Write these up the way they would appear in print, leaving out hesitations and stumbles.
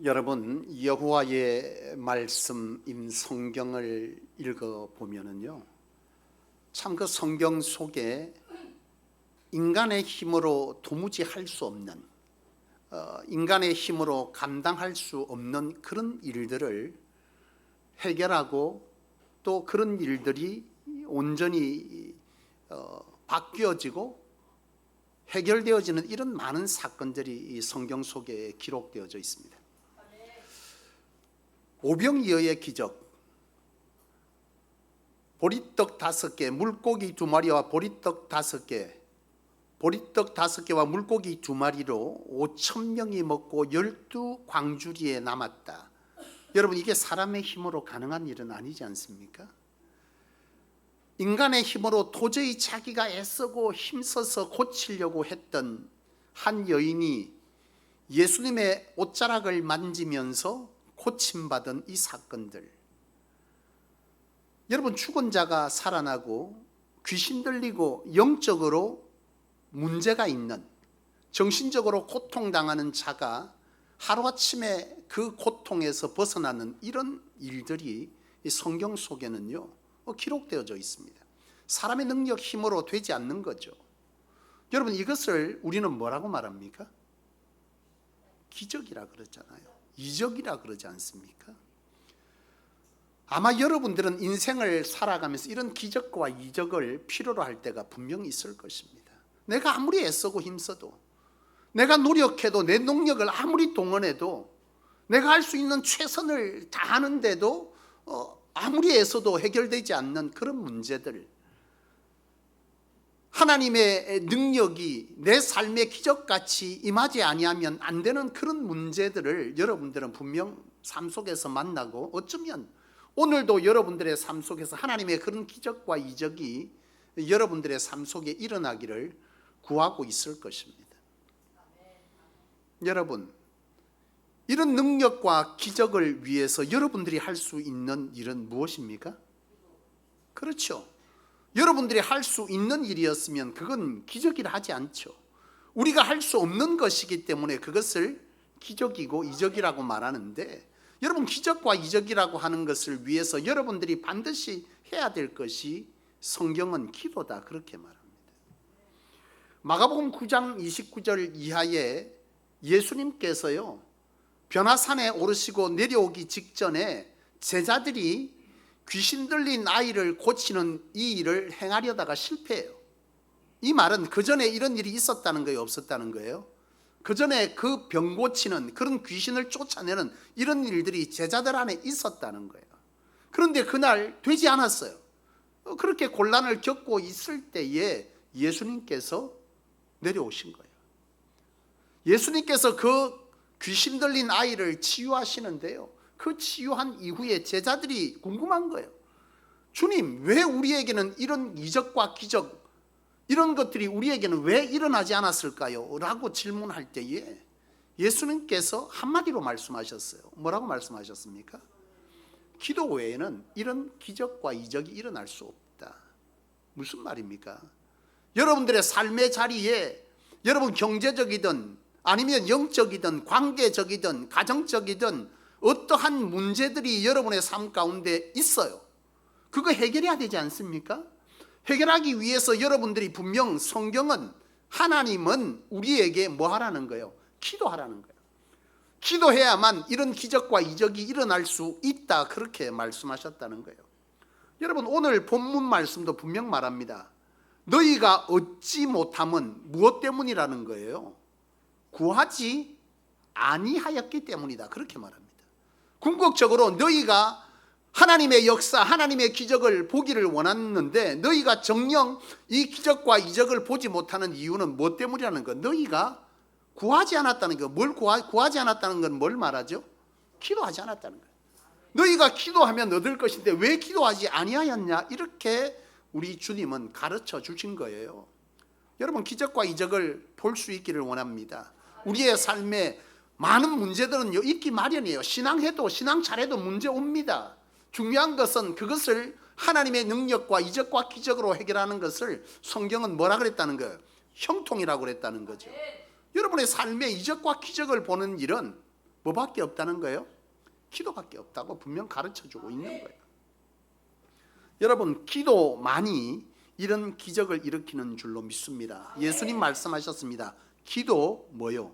여러분, 여호와의 말씀인 성경을 읽어보면은요, 참 그 성경 속에 인간의 힘으로 도무지 할 수 없는, 인간의 힘으로 감당할 수 없는 그런 일들을 해결하고, 또 그런 일들이 온전히 바뀌어지고 해결되어지는 이런 많은 사건들이 이 성경 속에 기록되어져 있습니다. 오병이어의 기적, 보리떡 5개, 물고기 2마리와 보리떡 5개, 보리떡 5개와 물고기 2마리로 5,000명이 먹고 12광주리에 남았다. 여러분, 이게 사람의 힘으로 가능한 일은 아니지 않습니까? 인간의 힘으로 도저히 자기가 애쓰고 힘써서 고치려고 했던 한 여인이 예수님의 옷자락을 만지면서 고침받은 이 사건들, 여러분, 죽은 자가 살아나고 귀신 들리고 영적으로 문제가 있는, 정신적으로 고통당하는 자가 하루아침에 그 고통에서 벗어나는 이런 일들이 이 성경 속에는요 기록되어져 있습니다. 사람의 능력, 힘으로 되지 않는 거죠. 여러분, 이것을 우리는 뭐라고 말합니까? 기적이라 그러잖아요. 이적이라 그러지 않습니까? 아마 여러분들은 인생을 살아가면서 이런 기적과 이적을 필요로 할 때가 분명히 있을 것입니다. 내가 아무리 애쓰고 힘써도, 내가 노력해도, 내 능력을 아무리 동원해도, 내가 할 수 있는 최선을 다하는데도 아무리 애써도 해결되지 않는 그런 문제들, 하나님의 능력이 내 삶에 기적같이 임하지 아니하면 안 되는 그런 문제들을 여러분들은 분명 삶 속에서 만나고, 어쩌면 오늘도 여러분들의 삶 속에서 하나님의 그런 기적과 이적이 여러분들의 삶 속에 일어나기를 구하고 있을 것입니다. 여러분, 이런 능력과 기적을 위해서 여러분들이 할 수 있는 일은 무엇입니까? 그렇죠. 여러분들이 할 수 있는 일이었으면 그건 기적이라 하지 않죠. 우리가 할 수 없는 것이기 때문에 그것을 기적이고 이적이라고 말하는데, 여러분, 기적과 이적이라고 하는 것을 위해서 여러분들이 반드시 해야 될 것이 성경은 기도다, 그렇게 말합니다. 마가복음 9장 29절 이하에 예수님께서요 변화산에 오르시고 내려오기 직전에 제자들이 귀신 들린 아이를 고치는 이 일을 행하려다가 실패해요. 이 말은 그 전에 이런 일이 있었다는 거예요, 없었다는 거예요? 그 전에 그 병 고치는, 그런 귀신을 쫓아내는 이런 일들이 제자들 안에 있었다는 거예요. 그런데 그날 되지 않았어요. 그렇게 곤란을 겪고 있을 때에 예수님께서 내려오신 거예요. 예수님께서 그 귀신 들린 아이를 치유하시는데요, 그 치유한 이후에 제자들이 궁금한 거예요. 주님, 왜 우리에게는 이런 이적과 기적, 이런 것들이 우리에게는 왜 일어나지 않았을까요? 라고 질문할 때에 예수님께서 한마디로 말씀하셨어요. 뭐라고 말씀하셨습니까? 기도 외에는 이런 기적과 이적이 일어날 수 없다. 무슨 말입니까? 여러분들의 삶의 자리에, 여러분 경제적이든 아니면 영적이든 관계적이든 가정적이든 어떠한 문제들이 여러분의 삶 가운데 있어요. 그거 해결해야 되지 않습니까? 해결하기 위해서 여러분들이 분명 성경은, 하나님은 우리에게 뭐 하라는 거예요? 기도하라는 거예요. 기도해야만 이런 기적과 이적이 일어날 수 있다, 그렇게 말씀하셨다는 거예요. 여러분, 오늘 본문 말씀도 분명 말합니다. 너희가 얻지 못함은 무엇 때문이라는 거예요? 구하지 아니하였기 때문이다, 그렇게 말합니다. 궁극적으로 너희가 하나님의 역사, 하나님의 기적을 보기를 원했는데 너희가 정녕 이 기적과 이적을 보지 못하는 이유는 무엇 때문이라는 거? 너희가 구하지 않았다는 거. 뭘 구하지 않았다는 건 뭘 말하죠? 기도하지 않았다는 거예요. 너희가 기도하면 얻을 것인데 왜 기도하지 아니하였냐, 이렇게 우리 주님은 가르쳐 주신 거예요. 여러분, 기적과 이적을 볼 수 있기를 원합니다. 우리의 삶에 많은 문제들은 있기 마련이에요. 신앙해도, 신앙 잘해도 문제 옵니다. 중요한 것은 그것을 하나님의 능력과 이적과 기적으로 해결하는 것을 성경은 뭐라 그랬다는 거예요? 형통이라고 그랬다는 거죠. 여러분의 삶에 이적과 기적을 보는 일은 뭐밖에 없다는 거예요? 기도밖에 없다고 분명 가르쳐주고 있는 거예요. 여러분, 기도만이 이런 기적을 일으키는 줄로 믿습니다. 예수님 말씀하셨습니다. 기도 뭐요?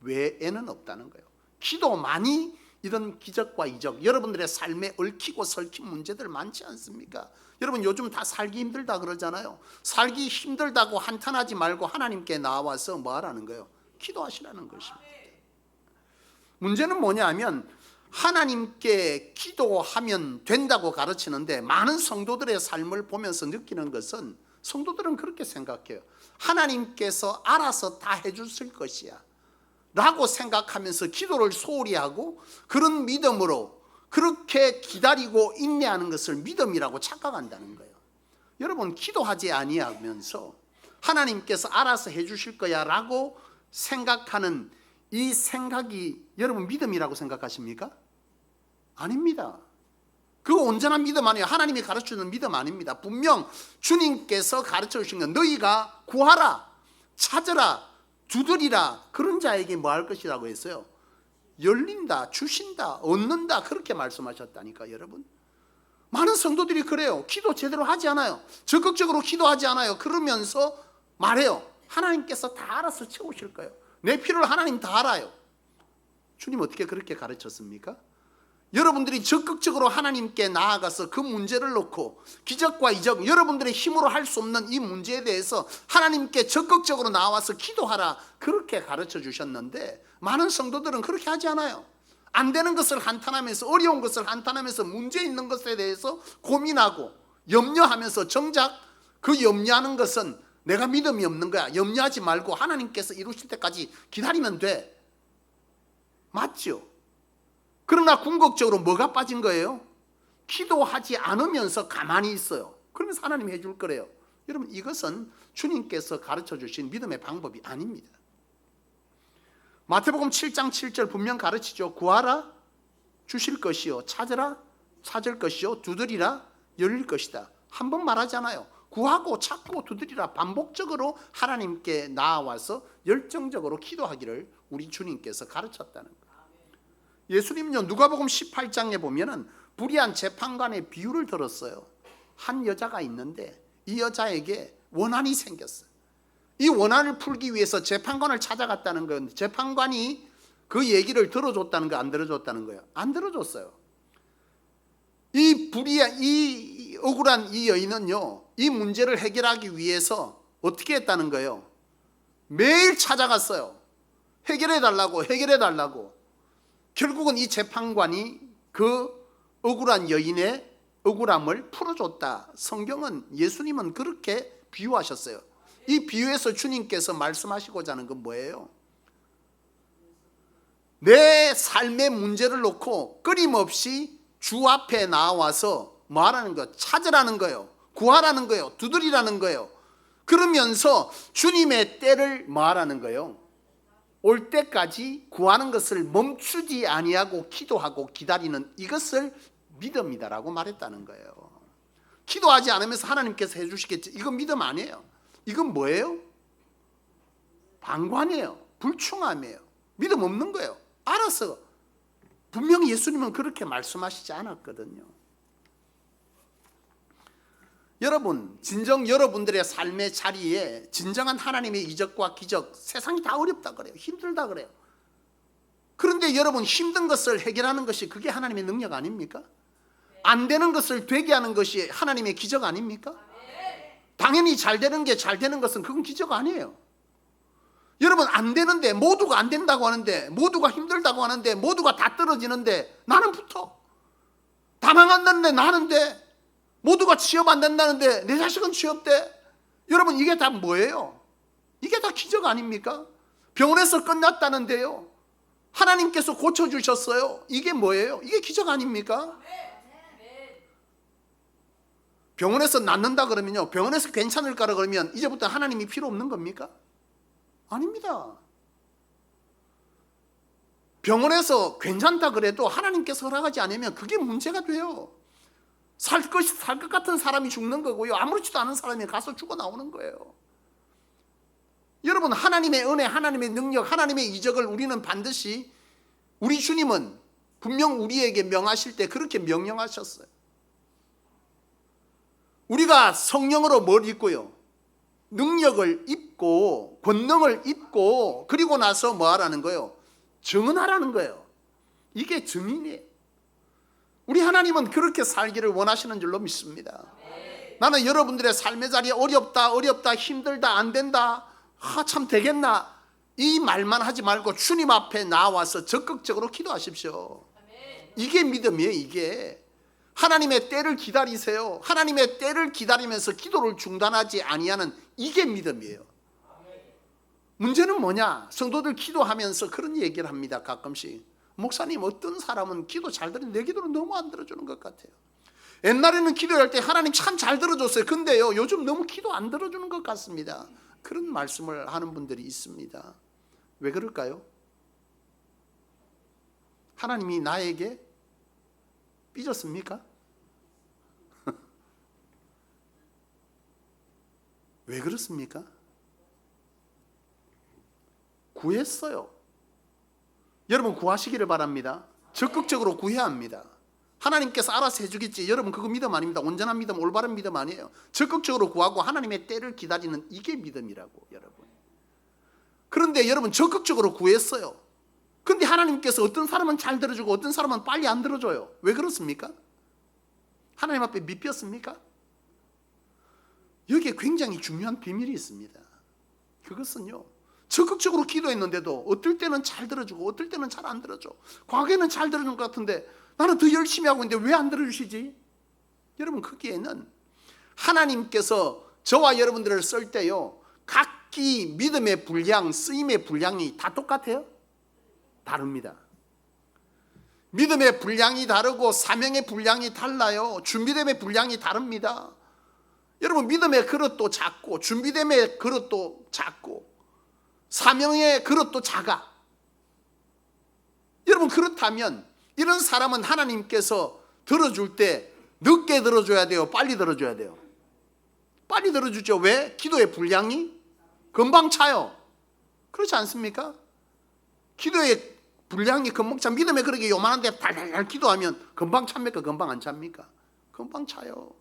외에는 없다는 거예요. 기도만이 이런 기적과 이적, 여러분들의 삶에 얽히고 설킨 문제들 많지 않습니까? 여러분, 요즘 다 살기 힘들다 그러잖아요. 살기 힘들다고 한탄하지 말고 하나님께 나와서 뭐 하라는 거예요? 기도하시라는 것입니다. 문제는 뭐냐면 하나님께 기도하면 된다고 가르치는데, 많은 성도들의 삶을 보면서 느끼는 것은, 성도들은 그렇게 생각해요. 하나님께서 알아서 다 해주실 것이야 라고 생각하면서 기도를 소홀히 하고, 그런 믿음으로 그렇게 기다리고 인내하는 것을 믿음이라고 착각한다는 거예요. 여러분, 기도하지 아니하면서 하나님께서 알아서 해주실 거야 라고 생각하는 이 생각이 여러분 믿음이라고 생각하십니까? 아닙니다. 그거 온전한 믿음 아니에요. 하나님이 가르쳐주는 믿음 아닙니다. 분명 주님께서 가르쳐 주신 건 너희가 구하라, 찾으라, 두드리라, 그런 자에게 뭐 할 것이라고 했어요? 열린다, 주신다, 얻는다, 그렇게 말씀하셨다니까. 여러분, 많은 성도들이 그래요. 기도 제대로 하지 않아요. 적극적으로 기도하지 않아요. 그러면서 말해요. 하나님께서 다 알아서 채우실 거예요. 내 필요를 하나님 다 알아요. 주님 어떻게 그렇게 가르쳤습니까? 여러분들이 적극적으로 하나님께 나아가서 그 문제를 놓고 기적과 이적, 여러분들의 힘으로 할 수 없는 이 문제에 대해서 하나님께 적극적으로 나와서 기도하라, 그렇게 가르쳐 주셨는데, 많은 성도들은 그렇게 하지 않아요. 안 되는 것을 한탄하면서, 어려운 것을 한탄하면서, 문제 있는 것에 대해서 고민하고 염려하면서, 정작 그 염려하는 것은 내가 믿음이 없는 거야. 염려하지 말고 하나님께서 이루실 때까지 기다리면 돼. 맞죠? 그러나 궁극적으로 뭐가 빠진 거예요? 기도하지 않으면서 가만히 있어요. 그러면서 하나님이 해줄 거래요. 여러분, 이것은 주님께서 가르쳐 주신 믿음의 방법이 아닙니다. 마태복음 7장 7절 분명 가르치죠. 구하라, 주실 것이요, 찾으라, 찾을 것이요, 두드리라, 열릴 것이다. 한 번 말하잖아요. 구하고 찾고 두드리라. 반복적으로 하나님께 나와서 열정적으로 기도하기를 우리 주님께서 가르쳤다는 거예요. 예수님은요, 누가복음 18장에 보면은 불의한 재판관의 비유를 들었어요. 한 여자가 있는데 이 여자에게 원한이 생겼어요. 이 원한을 풀기 위해서 재판관을 찾아갔다는 건, 재판관이 그 얘기를 들어줬다는 거, 안 들어줬다는 거예요? 안 들어줬어요. 이 억울한 이 여인은요, 이 문제를 해결하기 위해서 어떻게 했다는 거예요? 매일 찾아갔어요. 해결해달라고, 해결해달라고. 결국은 이 재판관이 그 억울한 여인의 억울함을 풀어줬다. 성경은, 예수님은 그렇게 비유하셨어요. 이 비유에서 주님께서 말씀하시고자 하는 건 뭐예요? 내 삶의 문제를 놓고 끊임없이 주 앞에 나와서 말하는 것, 찾으라는 거예요. 구하라는 거예요. 두드리라는 거예요. 그러면서 주님의 때를 말하는 거예요. 올 때까지 구하는 것을 멈추지 아니하고 기도하고 기다리는, 이것을 믿음이다라고 말했다는 거예요. 기도하지 않으면서 하나님께서 해주시겠지, 이건 믿음 아니에요. 이건 뭐예요? 방관이에요. 불충함이에요. 믿음 없는 거예요. 알아서. 분명히 예수님은 그렇게 말씀하시지 않았거든요. 여러분, 진정 여러분들의 삶의 자리에 진정한 하나님의 이적과 기적, 세상이 다 어렵다 그래요. 힘들다 그래요. 그런데 여러분, 힘든 것을 해결하는 것이 그게 하나님의 능력 아닙니까? 안 되는 것을 되게 하는 것이 하나님의 기적 아닙니까? 당연히 잘 되는 게 잘 되는 것은 그건 기적 아니에요. 여러분, 안 되는데, 모두가 안 된다고 하는데, 모두가 힘들다고 하는데, 모두가 다 떨어지는데 나는 붙어. 다 망한다는데 나는 돼. 모두가 취업 안 된다는데 내 자식은 취업돼. 여러분, 이게 다 뭐예요? 이게 다 기적 아닙니까? 병원에서 끝났다는데요, 하나님께서 고쳐주셨어요. 이게 뭐예요? 이게 기적 아닙니까? 병원에서 낫는다 그러면요, 병원에서 괜찮을까라 그러면 이제부터 하나님이 필요 없는 겁니까? 아닙니다. 병원에서 괜찮다 그래도 하나님께서 허락하지 않으면 그게 문제가 돼요. 살 것 같은 사람이 죽는 거고요, 아무렇지도 않은 사람이 가서 죽어 나오는 거예요. 여러분, 하나님의 은혜, 하나님의 능력, 하나님의 이적을 우리는 반드시 우리 주님은 분명 우리에게 명하실 때 그렇게 명령하셨어요. 우리가 성령으로 뭘 입고요? 능력을 입고 권능을 입고 그리고 나서 뭐 하라는 거예요? 증언하라는 거예요. 이게 증인이에요. 우리 하나님은 그렇게 살기를 원하시는 줄로 믿습니다. 나는 여러분들의 삶의 자리 어렵다 힘들다 안 된다 참 되겠나 이 말만 하지 말고 주님 앞에 나와서 적극적으로 기도하십시오. 이게 믿음이에요. 이게 하나님의 때를 기다리세요. 하나님의 때를 기다리면서 기도를 중단하지 아니하는 이게 믿음이에요. 문제는 뭐냐? 성도들 기도하면서 그런 얘기를 합니다. 가끔씩 목사님 어떤 사람은 기도 잘 들으는데 내 기도는 너무 안 들어주는 것 같아요. 옛날에는 기도할 때 하나님 참 잘 들어줬어요. 근데요 요즘 너무 기도 안 들어주는 것 같습니다. 그런 말씀을 하는 분들이 있습니다. 왜 그럴까요? 하나님이 나에게 삐졌습니까? 왜 그렇습니까? 구했어요. 여러분 구하시기를 바랍니다. 적극적으로 구해야 합니다. 하나님께서 알아서 해주겠지. 여러분 그거 믿음 아닙니다. 온전한 믿음, 올바른 믿음 아니에요. 적극적으로 구하고 하나님의 때를 기다리는 이게 믿음이라고 여러분. 그런데 여러분 적극적으로 구했어요. 그런데 하나님께서 어떤 사람은 잘 들어주고 어떤 사람은 빨리 안 들어줘요. 왜 그렇습니까? 하나님 앞에 미쳤습니까? 여기에 굉장히 중요한 비밀이 있습니다. 그것은요 적극적으로 기도했는데도 어떨 때는 잘 들어주고 어떨 때는 잘 안 들어줘. 과거에는 잘 들어주는 것 같은데 나는 더 열심히 하고 있는데 왜 안 들어주시지? 여러분 거기에는 하나님께서 저와 여러분들을 쓸 때요 각기 믿음의 분량, 쓰임의 분량이 다 똑같아요? 다릅니다. 믿음의 분량이 다르고 사명의 분량이 달라요. 준비됨의 분량이 다릅니다. 여러분 믿음의 그릇도 작고 준비됨의 그릇도 작고 사명의 그릇도 작아. 여러분 그렇다면 이런 사람은 하나님께서 들어줄 때 늦게 들어줘야 돼요? 빨리 들어줘야 돼요? 빨리 들어주죠. 왜? 기도의 분량이 금방 차요. 그렇지 않습니까? 기도의 분량이 금방 차. 믿음에 그렇게 요만한데 달달달 기도하면 금방 찹니까? 금방 안 찹니까? 금방 차요.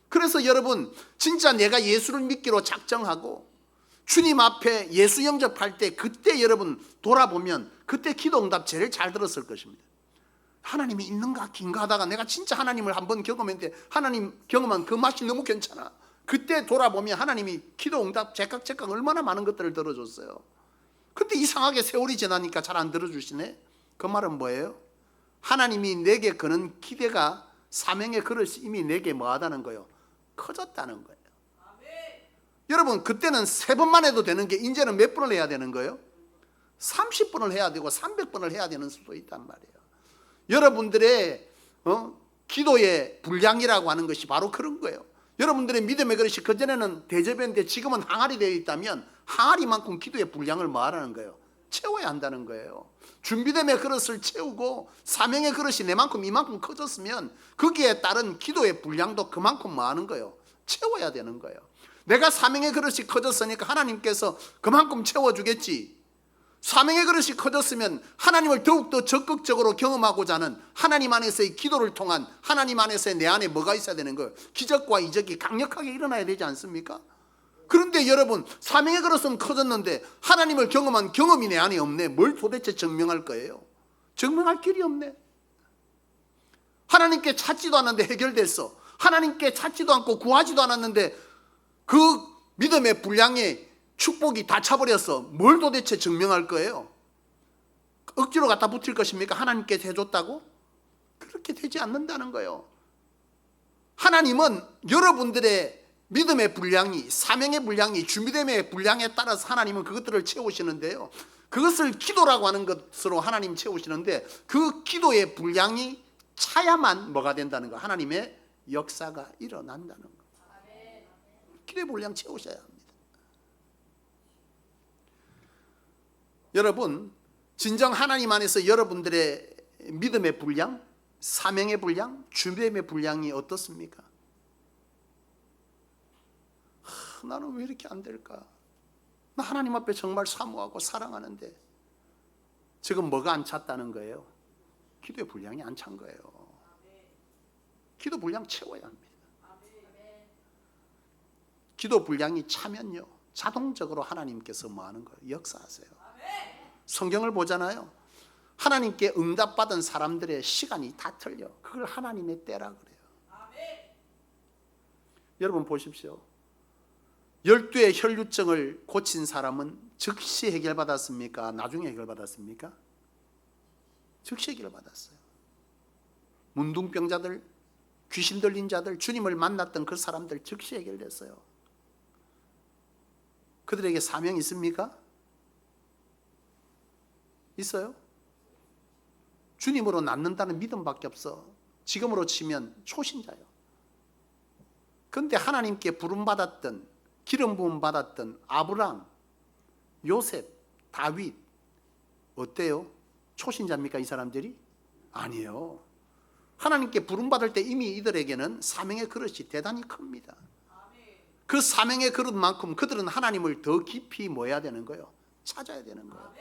그래서 여러분 진짜 내가 예수를 믿기로 작정하고 주님 앞에 예수 영접할 때 그때 여러분 돌아보면 그때 기도 응답 제일 잘 들었을 것입니다. 하나님이 있는가 긴가 하다가 내가 진짜 하나님을 한번 경험했는데 하나님 경험한 그 맛이 너무 괜찮아. 그때 돌아보면 하나님이 기도 응답 제각 얼마나 많은 것들을 들어줬어요. 근데 이상하게 세월이 지나니까 잘 안 들어주시네. 그 말은 뭐예요? 하나님이 내게 거는 기대가 사명의 그릇이 이미 내게 뭐하다는 거예요? 커졌다는 거예요. 여러분 그때는 3번만 해도 되는 게 이제는 몇 번을 해야 되는 거예요? 30번을 해야 되고 300번을 해야 되는 수도 있단 말이에요. 여러분들의 기도의 분량이라고 하는 것이 바로 그런 거예요. 여러분들의 믿음의 그릇이 그전에는 대접인데 지금은 항아리 되어 있다면 항아리만큼 기도의 분량을 뭐하라는 거예요? 채워야 한다는 거예요. 준비됨의 그릇을 채우고 사명의 그릇이 내만큼 이만큼 커졌으면 거기에 따른 기도의 분량도 그만큼 뭐하는 거예요? 채워야 되는 거예요. 내가 사명의 그릇이 커졌으니까 하나님께서 그만큼 채워주겠지. 사명의 그릇이 커졌으면 하나님을 더욱더 적극적으로 경험하고자 하는 하나님 안에서의 기도를 통한 하나님 안에서의 내 안에 뭐가 있어야 되는 거예요? 기적과 이적이 강력하게 일어나야 되지 않습니까? 그런데 여러분 사명의 그릇은 커졌는데 하나님을 경험한 경험이 내 안에 없네. 뭘 도대체 증명할 거예요? 증명할 길이 없네. 하나님께 찾지도 않았는데 해결됐어. 하나님께 찾지도 않고 구하지도 않았는데 그 믿음의 분량에 축복이 다 차버렸어. 뭘 도대체 증명할 거예요? 억지로 갖다 붙일 것입니까? 하나님께 해줬다고? 그렇게 되지 않는다는 거예요. 하나님은 여러분들의 믿음의 분량이, 사명의 분량이, 준비됨의 분량에 따라서 하나님은 그것들을 채우시는데요, 그것을 기도라고 하는 것으로 하나님 채우시는데 그 기도의 분량이 차야만 뭐가 된다는 거, 하나님의 역사가 일어난다는 거. 기도의 분량 채우셔야 합니다. 여러분 진정 하나님 안에서 여러분들의 믿음의 분량, 사명의 분량, 준비됨의 분량이 어떻습니까? 나는 왜 이렇게 안 될까? 나 하나님 앞에 정말 사모하고 사랑하는데 지금 뭐가 안 찼다는 거예요? 기도의 분량이 안 찬 거예요. 기도 분량 채워야 합니다. 기도 분량이 차면요, 자동적으로 하나님께서 뭐 하는 거예요? 역사하세요. 성경을 보잖아요. 하나님께 응답받은 사람들의 시간이 다 틀려. 그걸 하나님의 때라 그래요. 여러분 보십시오. 12의 혈류증을 고친 사람은 즉시 해결받았습니까? 나중에 해결받았습니까? 즉시 해결받았어요. 문둥병자들, 귀신 들린 자들, 주님을 만났던 그 사람들 즉시 해결됐어요. 그들에게 사명이 있습니까? 있어요? 주님으로 낫는다는 믿음밖에 없어. 지금으로 치면 초신자요. 그런데 하나님께 부름받았던, 기름 부음 받았던 아브람, 요셉, 다윗 어때요? 초신자입니까 이 사람들이? 아니에요. 하나님께 부름받을 때 이미 이들에게는 사명의 그릇이 대단히 큽니다. 그 사명의 그릇만큼 그들은 하나님을 더 깊이 뭐 해야 되는 거예요? 찾아야 되는 거예요.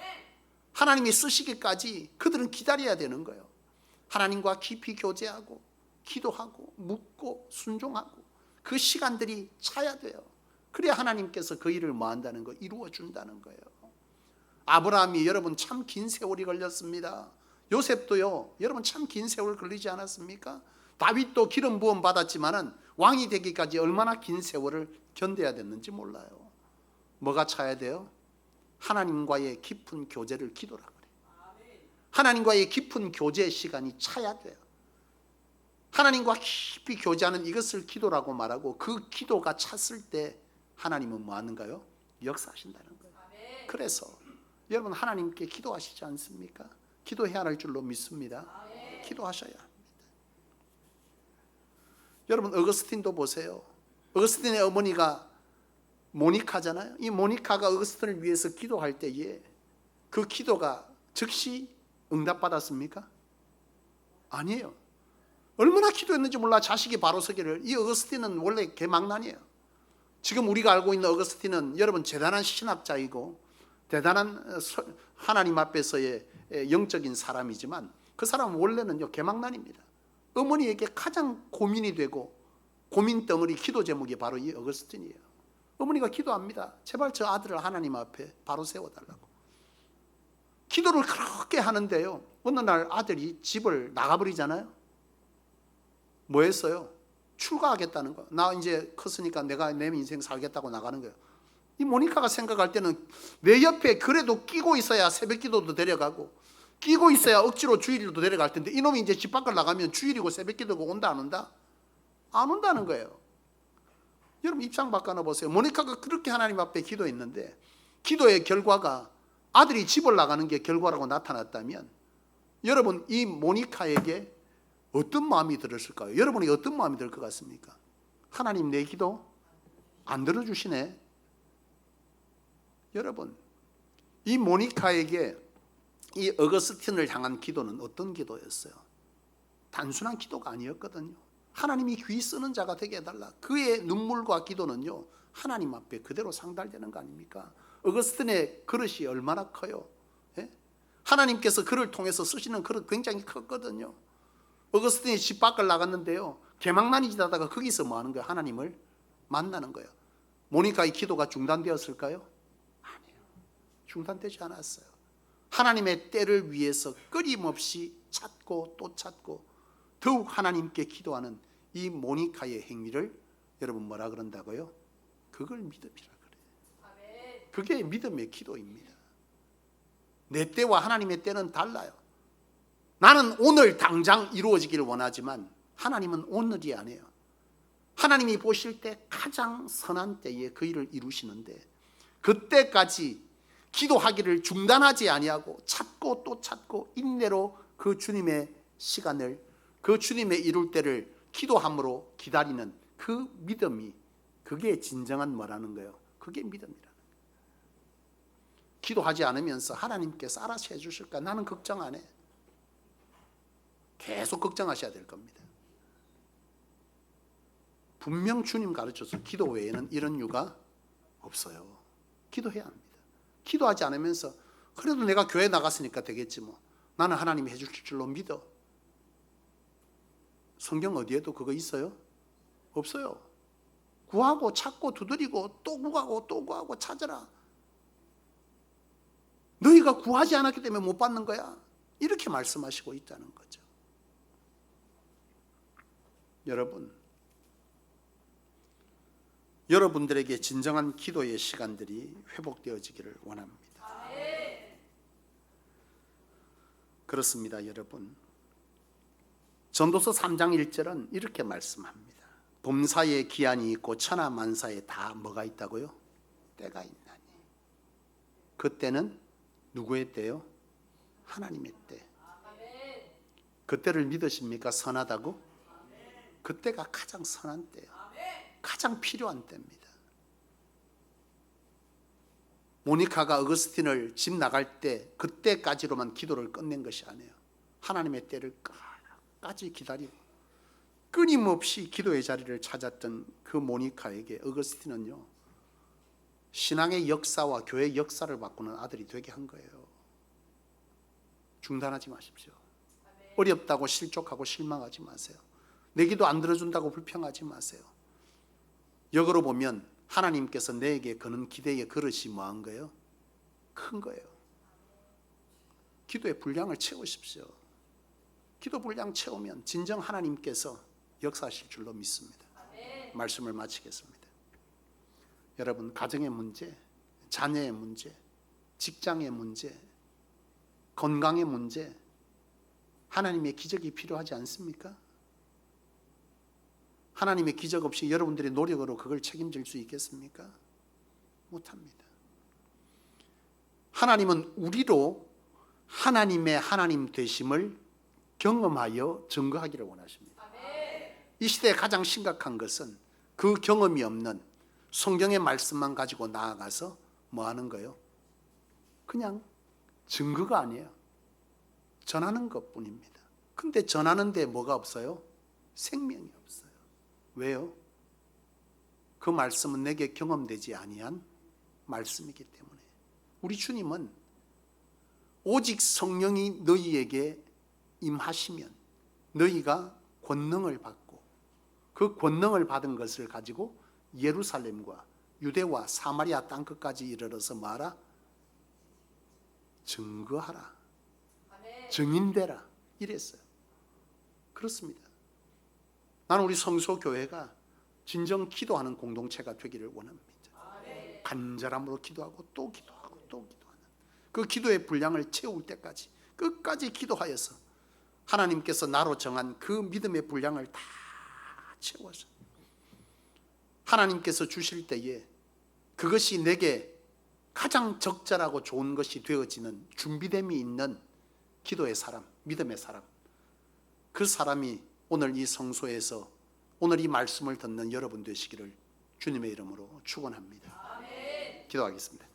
하나님이 쓰시기까지 그들은 기다려야 되는 거예요. 하나님과 깊이 교제하고 기도하고 묻고 순종하고 그 시간들이 차야 돼요. 그래야 하나님께서 그 일을 뭐 한다는 거, 이루어 준다는 거예요. 아브라함이 여러분 참 긴 세월이 걸렸습니다. 요셉도요, 여러분 참 긴 세월 걸리지 않았습니까? 다윗도 기름 부음 받았지만은 왕이 되기까지 얼마나 긴 세월을 견뎌야 됐는지 몰라요. 뭐가 차야 돼요? 하나님과의 깊은 교제를 기도라 그래요. 하나님과의 깊은 교제 시간이 차야 돼요. 하나님과 깊이 교제하는 이것을 기도라고 말하고, 그 기도가 찼을 때 하나님은 뭐 하는가요? 역사하신다는 거예요. 그래서 여러분 하나님께 기도하시지 않습니까? 기도해야 할 줄로 믿습니다. 기도하셔야 합니다. 여러분 어거스틴도 보세요. 어거스틴의 어머니가 모니카잖아요. 이 모니카가 어거스틴을 위해서 기도할 때에 그 기도가 즉시 응답받았습니까? 아니에요. 얼마나 기도했는지 몰라. 자식이 바로 서기를. 이 어거스틴은 원래 개망난이에요. 지금 우리가 알고 있는 어거스틴은 여러분 대단한 신학자이고 대단한 하나님 앞에서의 영적인 사람이지만, 그 사람은 원래는요 개망난입니다. 어머니에게 가장 고민이 되고 고민 덩어리 기도 제목이 바로 이 어거스틴이에요. 어머니가 기도합니다. 제발 저 아들을 하나님 앞에 바로 세워달라고. 기도를 그렇게 하는데요, 어느 날 아들이 집을 나가버리잖아요. 뭐 했어요? 출가하겠다는 거야. 나 이제 컸으니까 내가 내 인생 살겠다고 나가는 거예요. 이 모니카가 생각할 때는 내 옆에 그래도 끼고 있어야 새벽 기도도 데려가고, 끼고 있어야 억지로 주일도 데려갈 텐데, 이놈이 이제 집 밖을 나가면 주일이고 새벽 기도고 온다 안 온다? 안 온다는 거예요. 여러분 입장 바꿔 보세요. 모니카가 그렇게 하나님 앞에 기도했는데 기도의 결과가 아들이 집을 나가는 게 결과라고 나타났다면, 여러분 이 모니카에게 어떤 마음이 들었을까요? 여러분이 어떤 마음이 들 것 같습니까? 하나님 내 기도 안 들어주시네. 여러분 이 모니카에게 이 어거스틴을 향한 기도는 어떤 기도였어요? 단순한 기도가 아니었거든요. 하나님이 귀 쓰는 자가 되게 해달라. 그의 눈물과 기도는요 하나님 앞에 그대로 상달되는 거 아닙니까? 어거스틴의 그릇이 얼마나 커요. 예? 하나님께서 그를 통해서 쓰시는 그릇 굉장히 컸거든요. 어거스틴이 집 밖을 나갔는데요, 개망난이 지다가 거기서 뭐 하는 거예요? 하나님을 만나는 거예요. 모니카의 기도가 중단되었을까요? 아니에요. 중단되지 않았어요. 하나님의 때를 위해서 끊임없이 찾고 또 찾고 더욱 하나님께 기도하는 이 모니카의 행위를 여러분 뭐라 그런다고요? 그걸 믿음이라 그래요. 그게 믿음의 기도입니다. 내 때와 하나님의 때는 달라요. 나는 오늘 당장 이루어지기를 원하지만 하나님은 오늘이 아니에요. 하나님이 보실 때 가장 선한 때에 그 일을 이루시는데, 그때까지 기도하기를 중단하지 아니하고 찾고 또 찾고 인내로 그 주님의 시간을, 그 주님의 이룰 때를 기도함으로 기다리는 그 믿음이, 그게 진정한 뭐라는 거예요? 그게 믿음이라는 거예요. 기도하지 않으면서 하나님께서 알아서 해주실까? 나는 걱정 안 해. 계속 걱정하셔야 될 겁니다. 분명 주님 가르쳐서 기도 외에는 이런 이유가 없어요. 기도해야 합니다. 기도하지 않으면서 그래도 내가 교회 나갔으니까 되겠지 뭐. 나는 하나님이 해주실 줄로 믿어. 성경 어디에도 그거 있어요? 없어요. 구하고 찾고 두드리고 또 구하고 또 구하고 찾아라. 너희가 구하지 않았기 때문에 못 받는 거야. 이렇게 말씀하시고 있다는 거죠. 여러분들에게 진정한 기도의 시간들이 회복되어지기를 원합니다. 그렇습니다, 여러분. 전도서 3장 1절은 이렇게 말씀합니다. 범사에 기한이 있고 천하만사에 다 뭐가 있다고요? 때가 있나니. 그 때는 누구의 때요? 하나님의 때. 그때를 믿으십니까? 선하다고? 그때가 가장 선한 때예요. 가장 필요한 때입니다. 모니카가 어거스틴을 집 나갈 때 그때까지로만 기도를 끝낸 것이 아니에요. 하나님의 때를 끝까지 기다리고 끊임없이 기도의 자리를 찾았던 그 모니카에게 어거스틴은요, 신앙의 역사와 교회의 역사를 바꾸는 아들이 되게 한 거예요. 중단하지 마십시오. 어렵다고 실족하고 실망하지 마세요. 내 기도 안 들어준다고 불평하지 마세요. 역으로 보면 하나님께서 내게 거는 기대의 그릇이 뭐한 거예요? 큰 거예요. 기도의 분량을 채우십시오. 기도 분량 채우면 진정 하나님께서 역사하실 줄로 믿습니다. 말씀을 마치겠습니다. 여러분, 가정의 문제, 자녀의 문제, 직장의 문제, 건강의 문제, 하나님의 기적이 필요하지 않습니까? 하나님의 기적 없이 여러분들의 노력으로 그걸 책임질 수 있겠습니까? 못합니다. 하나님은 우리로 하나님의 하나님 되심을 경험하여 증거하기를 원하십니다. 이 시대에 가장 심각한 것은 그 경험이 없는 성경의 말씀만 가지고 나아가서 뭐 하는 거예요? 그냥 증거가 아니에요. 전하는 것뿐입니다. 근데 전하는 데 뭐가 없어요? 생명이 없어요. 왜요? 그 말씀은 내게 경험되지 아니한 말씀이기 때문에. 우리 주님은 오직 성령이 너희에게 임하시면 너희가 권능을 받고 그 권능을 받은 것을 가지고 예루살렘과 유대와 사마리아 땅끝까지 이르러서 뭐하라? 증거하라. 증인되라. 이랬어요. 그렇습니다. 나는 우리 성소교회가 진정 기도하는 공동체가 되기를 원합니다. 간절함으로 기도하고 또 기도하고 또 기도하는 그 기도의 분량을 채울 때까지 끝까지 기도하여서 하나님께서 나로 정한 그 믿음의 분량을 다 채워서 하나님께서 주실 때에 그것이 내게 가장 적절하고 좋은 것이 되어지는 준비됨이 있는 기도의 사람, 믿음의 사람, 그 사람이 오늘 이 성소에서 오늘 이 말씀을 듣는 여러분 되시기를 주님의 이름으로 축원합니다. 기도하겠습니다.